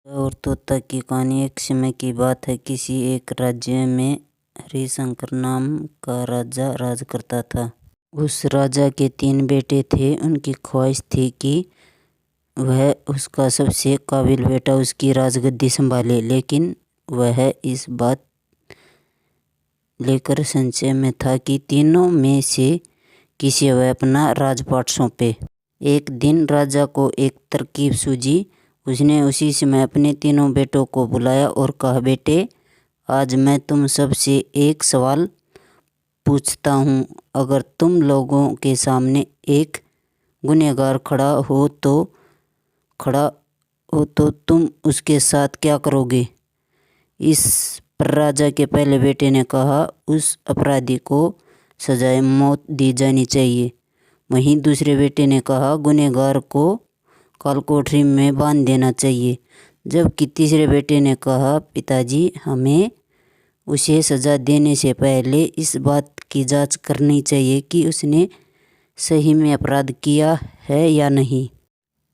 और तोता की कहानी। एक समय की बात है, किसी एक राज्य में हरिशंकर नाम का राजा राज करता था। उस राजा के 3 बेटे थे। उनकी ख्वाहिश थी कि वह उसका सबसे काबिल बेटा उसकी राजगद्दी संभाले, लेकिन वह इस बात लेकर संशय में था कि तीनों में से किसे वह अपना राजपाट सौंपे। एक दिन राजा को एक तरकीब सूझी। उसने उसी समय अपने तीनों बेटों को बुलाया और कहा, बेटे, आज मैं तुम सबसे एक सवाल पूछता हूँ। अगर तुम लोगों के सामने एक गुनहगार खड़ा हो तो तुम उसके साथ क्या करोगे? इस पर राजा के पहले बेटे ने कहा, उस अपराधी को सजाए मौत दी जानी चाहिए। वहीं दूसरे बेटे ने कहा, गुनहगार को कालकोठरी में बांध देना चाहिए। जबकि तीसरे बेटे ने कहा, पिताजी, हमें उसे सजा देने से पहले इस बात की जांच करनी चाहिए कि उसने सही में अपराध किया है या नहीं।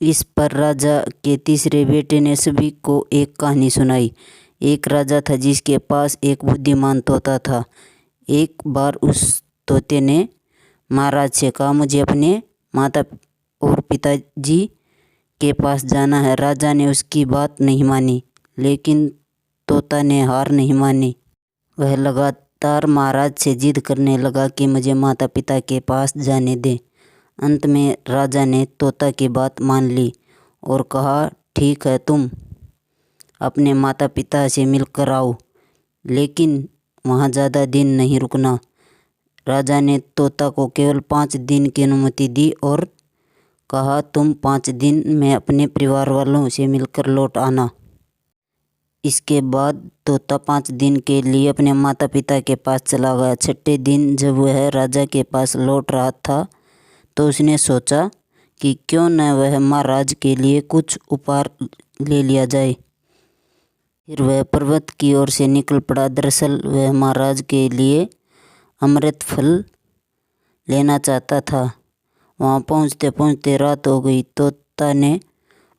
इस पर राजा के तीसरे बेटे ने सभी को एक कहानी सुनाई। एक राजा था जिसके पास एक बुद्धिमान तोता था। एक बार उस तोते ने महाराज से कहा, मुझे अपने माता और पिताजी के पास जाना है। राजा ने उसकी बात नहीं मानी, लेकिन तोता ने हार नहीं मानी। वह लगातार महाराज से जिद करने लगा कि मुझे माता पिता के पास जाने दें। अंत में राजा ने तोता की बात मान ली और कहा, ठीक है, तुम अपने माता पिता से मिलकर आओ, लेकिन वहाँ ज़्यादा दिन नहीं रुकना। राजा ने तोता को केवल 5 दिन की अनुमति दी और कहा, तुम 5 दिन में अपने परिवार वालों से मिलकर लौट आना। इसके बाद तोता 5 दिन के लिए अपने माता पिता के पास चला गया। 6ठे दिन जब वह राजा के पास लौट रहा था तो उसने सोचा कि क्यों न वह महाराज के लिए कुछ उपहार ले लिया जाए। फिर वह पर्वत की ओर से निकल पड़ा। दरअसल वह महाराज के लिए अमृत फल लेना चाहता था। वहाँ पहुँचते पहुँचते रात हो गई। तोता ने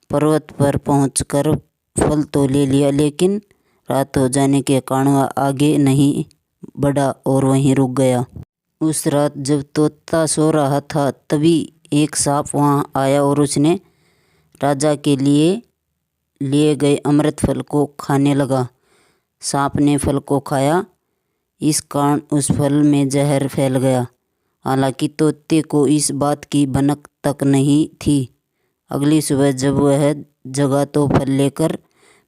पर्वत पर पहुँचकर फल तो ले लिया, लेकिन रात हो जाने के कारण वह आगे नहीं बढ़ा और वहीं रुक गया। उस रात जब तोता सो रहा था, तभी एक सांप वहाँ आया और उसने राजा के लिए गए अमृत फल को खाने लगा। सांप ने फल को खाया, इस कारण उस फल में जहर फैल गया। हालांकि तोते को इस बात की भनक तक नहीं थी। अगली सुबह जब वह जगा तो फल लेकर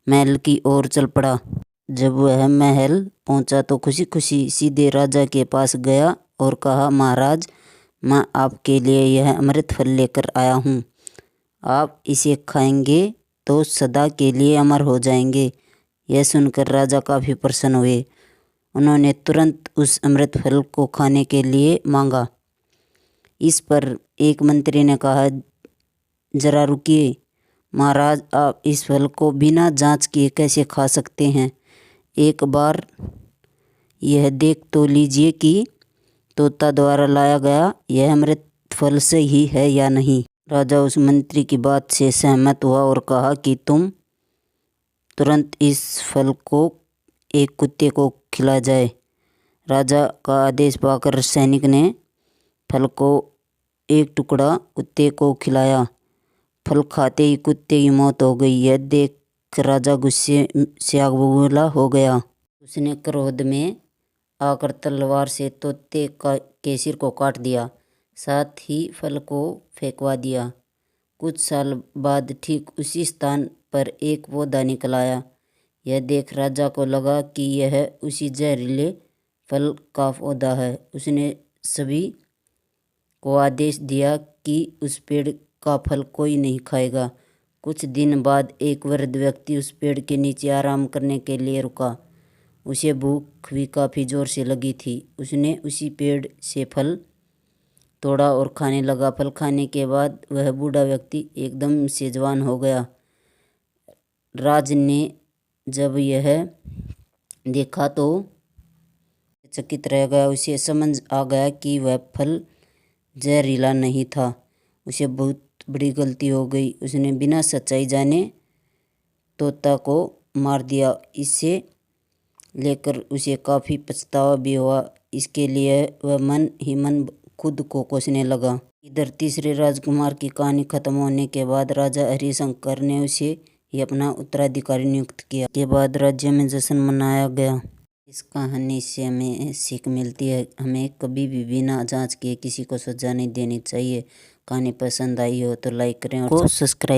महल की ओर चल पड़ा। जब वह महल पहुंचा तो खुशी खुशी सीधे राजा के पास गया और कहा, महाराज, मैं आपके लिए यह अमृत फल लेकर आया हूँ। आप इसे खाएंगे तो सदा के लिए अमर हो जाएंगे। यह सुनकर राजा काफ़ी प्रसन्न हुए। उन्होंने तुरंत उस अमृत फल को खाने के लिए मांगा। इस पर एक मंत्री ने कहा, जरा रुकिए महाराज, आप इस फल को बिना जांच किए कैसे खा सकते हैं? एक बार यह देख तो लीजिए कि तोता द्वारा लाया गया यह अमृत फल सही है या नहीं। राजा उस मंत्री की बात से सहमत हुआ और कहा कि तुम तुरंत इस फल को एक कुत्ते को खिला जाए। राजा का आदेश पाकर सैनिक ने फल को एक टुकड़ा कुत्ते को खिलाया। फल खाते ही कुत्ते की मौत हो गई। यह देख राजा गुस्से से आग बबूला हो गया। उसने क्रोध में आकर तलवार से तोते के सिर को काट दिया, साथ ही फल को फेंकवा दिया। कुछ साल बाद ठीक उसी स्थान पर एक पौधा निकल आया। यह देख राजा को लगा कि यह उसी जहरीले फल का पौधा है। उसने सभी को आदेश दिया कि उस पेड़ का फल कोई नहीं खाएगा। कुछ दिन बाद एक वृद्ध व्यक्ति उस पेड़ के नीचे आराम करने के लिए रुका। उसे भूख भी काफ़ी ज़ोर से लगी थी। उसने उसी पेड़ से फल तोड़ा और खाने लगा। फल खाने के बाद वह बूढ़ा व्यक्ति एकदम से जवान हो गया। राज ने जब यह देखा तो चकित रह गया। उसे समझ आ गया कि वह फल जहरीला नहीं था। उसे बहुत बड़ी गलती हो गई। उसने बिना सच्चाई जाने तोता को मार दिया। इसे लेकर उसे काफ़ी पछतावा भी हुआ। इसके लिए वह मन ही मन खुद को कोसने लगा। इधर तीसरे राजकुमार की कहानी खत्म होने के बाद राजा हरिशंकर ने उसे ही अपना उत्तराधिकारी नियुक्त किया। के बाद राज्य में जश्न मनाया गया। इस कहानी से हमें सीख मिलती है, हमें कभी भी बिना जांच किए किसी को सजा नहीं देनी चाहिए। कहानी पसंद आई हो तो लाइक करें और सब्सक्राइब